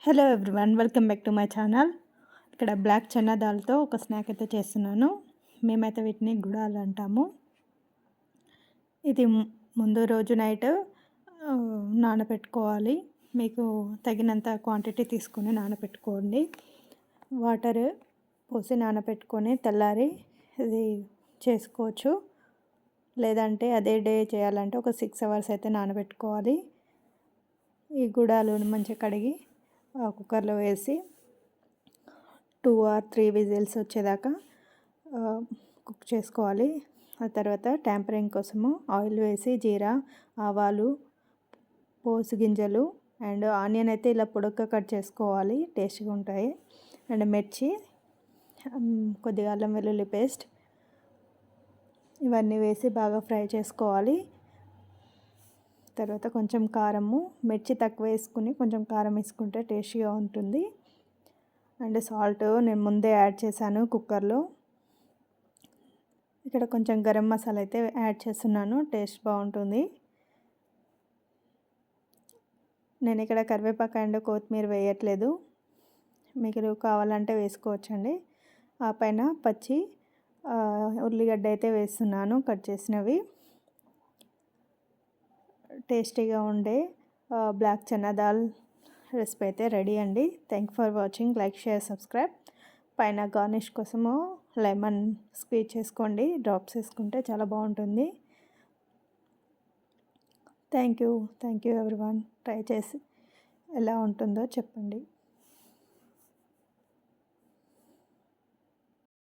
Hello everyone, welcome back to my channel. ఇక్కడ black chana దాల్తో ఒక snack అయితే చేస్తున్నాను. మేమైతే వీటిని గుడాలు అంటాము. ఇది ముందు రోజు నైట్ నానబెట్టుకోవాలి. మీకు తగినంత క్వాంటిటీ తీసుకొని నానబెట్టుకోండి. వాటర్ పోసి నానబెట్టుకొని తెల్లారి ఇది చేసుకోవచ్చు. లేదంటే అదే డే చేయాలంటే ఒక 6 అవర్స్ అయితే నానబెట్టుకోవాలి. ఈ గుడాలు మంచిగా కడిగి కుక్కర్లో వేసి 2 or 3 విజిల్స్ వచ్చేదాకా కుక్ చేసుకోవాలి. ఆ తర్వాత ట్యాంపరింగ్ కోసము ఆయిల్ వేసి జీరా, ఆవాలు, పోసు గింజలు అండ్ ఆనియన్ అయితే ఇలా పొడుగ్గా కట్ చేసుకోవాలి, టేస్ట్గా ఉంటాయి. అండ్ మిర్చి, కొద్దిగా అల్లం వెల్లుల్లి పేస్ట్ ఇవన్నీ వేసి బాగా ఫ్రై చేసుకోవాలి. తర్వాత కొంచెం కారము, మిర్చి తక్కువ వేసుకుని కొంచెం కారం వేసుకుంటే టేస్టీగా ఉంటుంది. అండ్ సాల్ట్ నేను ముందే యాడ్ చేశాను కుక్కర్లో. ఇక్కడ కొంచెం గరం మసాలా అయితే యాడ్ చేస్తున్నాను, టేస్ట్ బాగుంటుంది. నేను ఇక్కడ కరివేపాకు అండ్ కొత్తిమీర వేయట్లేదు, మీకు కావాలంటే వేసుకోవచ్చండి. ఆ పైన పచ్చి ఉల్లిగడ్డ అయితే వేస్తున్నాను, కట్ చేసినవి. టేస్టీగా ఉండే బ్లాక్ చన్నా దాల్ రెసిపీ అయితే రెడీ అండి. Thank for watching. Like, share, subscribe. పైన గార్నిష్ కోసము లెమన్ స్క్వీజ్ చేసుకోండి, డ్రాప్స్ వేసుకుంటే చాలా బాగుంటుంది. Thank you everyone. ట్రై చేసి ఎలా ఉంటుందో చెప్పండి.